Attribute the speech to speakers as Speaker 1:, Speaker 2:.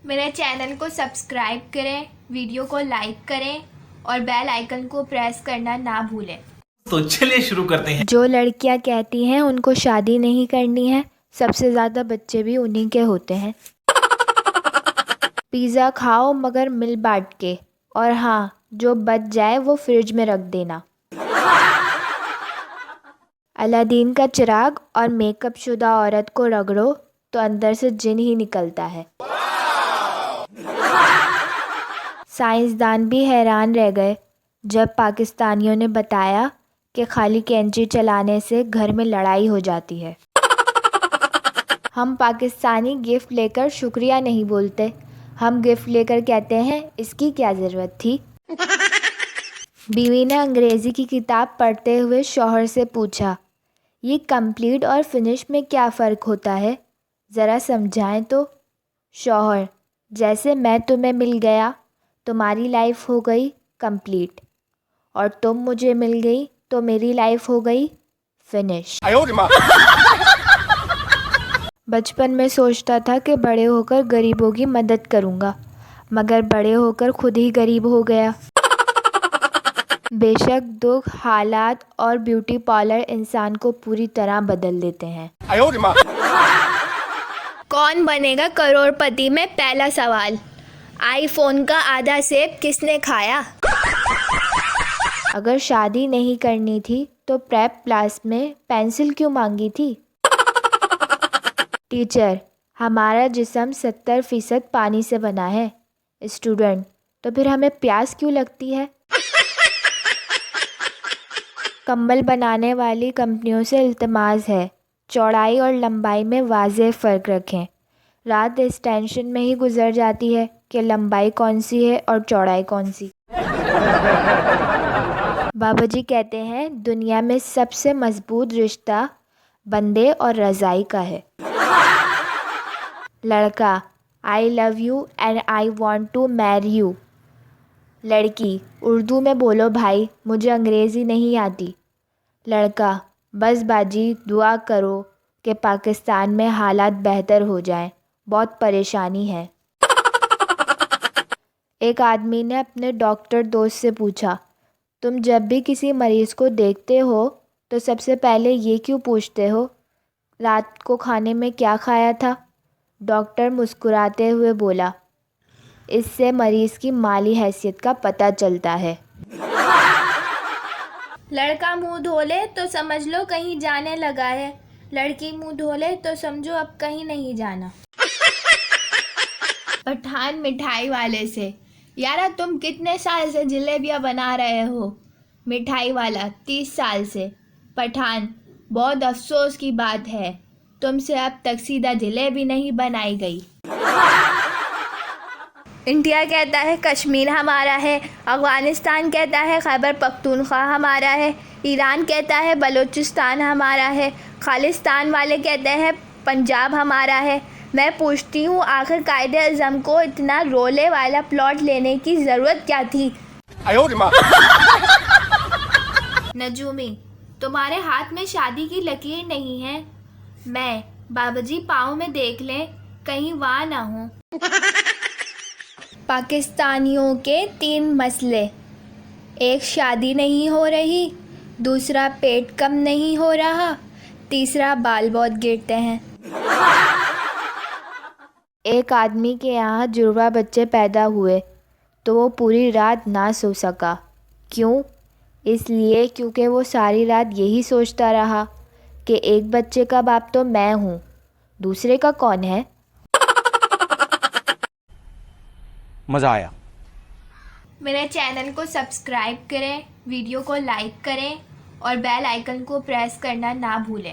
Speaker 1: میرے چینل کو سبسکرائب کریں، ویڈیو کو لائک کریں اور بیل آئیکن کو پریس کرنا نہ بھولیں۔
Speaker 2: تو چلیے شروع کرتے ہیں۔
Speaker 1: جو لڑکیاں کہتی ہیں ان کو شادی نہیں کرنی ہے، سب سے زیادہ بچے بھی انہی کے ہوتے ہیں۔ پیزا کھاؤ مگر مل بانٹ کے، اور ہاں جو بچ جائے وہ فریج میں رکھ دینا۔ الادین کا چراغ اور میک اپ شدہ عورت کو رگڑو تو اندر سے جن ہی نکلتا ہے۔ سائنسدان بھی حیران رہ گئے جب پاکستانیوں نے بتایا کہ خالی کینچی چلانے سے گھر میں لڑائی ہو جاتی ہے۔ ہم پاکستانی گفٹ لے کر شکریہ نہیں بولتے، ہم گفٹ لے کر کہتے ہیں اس کی کیا ضرورت تھی۔ بیوی نے انگریزی کی کتاب پڑھتے ہوئے شوہر سے پوچھا، یہ کمپلیٹ اور فنش میں کیا فرق ہوتا ہے؟ ذرا سمجھائیں تو۔ شوہر: جیسے میں تمہیں مل گیا، تمہاری لائف ہو گئی کمپلیٹ، اور تم مجھے مل گئی تو میری لائف ہو گئی فنش۔ بچپن میں سوچتا تھا کہ بڑے ہو کر غریبوں کی مدد کروں گا، مگر بڑے ہو کر خود ہی غریب ہو گیا۔ بے شک دکھ، حالات اور بیوٹی پارلر انسان کو پوری طرح بدل دیتے ہیں۔ کون بنے گا کروڑ پتی میں پہلا سوال، آئی فون کا آدھا سیب کس نے کھایا؟ اگر شادی نہیں کرنی تھی تو پریپ کلاس میں پینسل کیوں مانگی تھی؟ ٹیچر: ہمارا جسم 70% پانی سے بنا ہے۔ اسٹوڈنٹ: تو پھر ہمیں پیاس کیوں لگتی ہے؟ کمبل بنانے والی کمپنیوں سے التماس ہے، چوڑائی اور لمبائی میں واضح فرق رکھیں۔ رات اس ٹینشن میں ہی گزر جاتی ہے کہ لمبائی کون سی ہے اور چوڑائی کون سی۔ بابا جی کہتے ہیں دنیا میں سب سے مضبوط رشتہ بندے اور رضائی کا ہے۔ لڑکا: I love you and I want to marry you۔ لڑکی: اردو میں بولو بھائی، مجھے انگریزی نہیں آتی۔ لڑکا: بس باجی دعا کرو کہ پاکستان میں حالات بہتر ہو جائیں، بہت پریشانی ہے۔ ایک آدمی نے اپنے ڈاکٹر دوست سے پوچھا، تم جب بھی کسی مریض کو دیکھتے ہو تو سب سے پہلے یہ کیوں پوچھتے ہو، رات کو کھانے میں کیا کھایا تھا؟ ڈاکٹر مسکراتے ہوئے بولا، اس سے مریض کی مالی حیثیت کا پتہ چلتا ہے۔ لڑکا منہ دھو لے تو سمجھ لو کہیں جانے لگا ہے، لڑکی منہ دھو لے تو سمجھو اب کہیں نہیں جانا۔ پٹھان مٹھائی والے سے: یارا تم کتنے سال سے جلیبیاں بنا رہے ہو؟ مٹھائی والا: 30 سال سے۔ پٹھان: بہت افسوس کی بات ہے، تم سے اب تک سیدھا جلیبی نہیں بنائی گئی۔ انڈیا کہتا ہے کشمیر ہمارا ہے، افغانستان کہتا ہے خیبر پختونخوا ہمارا ہے، ایران کہتا ہے بلوچستان ہمارا ہے، خالصتان والے کہتے ہیں پنجاب ہمارا ہے۔ میں پوچھتی ہوں آخر قائد اعظم کو اتنا رولے والا پلاٹ لینے کی ضرورت کیا تھی؟ نجومی: تمہارے ہاتھ میں شادی کی لکیر نہیں ہے؟ میں: بابا جی پاؤں میں دیکھ لیں کہیں وہاں نہ ہوں۔ پاکستانیوں کے 3 مسئلے: ایک شادی نہیں ہو رہی، دوسرا پیٹ کم نہیں ہو رہا، تیسرا بال بہت گرتے ہیں۔ ایک آدمی کے یہاں جڑواں بچے پیدا ہوئے تو وہ پوری رات نہ سو سکا۔ کیوں؟ اس لیے کیونکہ وہ ساری رات یہی سوچتا رہا کہ ایک بچے کا باپ تو میں ہوں، دوسرے کا کون ہے؟
Speaker 2: مزہ آیا۔
Speaker 1: میرے چینل کو سبسکرائب کریں، ویڈیو کو لائک کریں اور بیل آئیکن کو پریس کرنا نہ بھولیں۔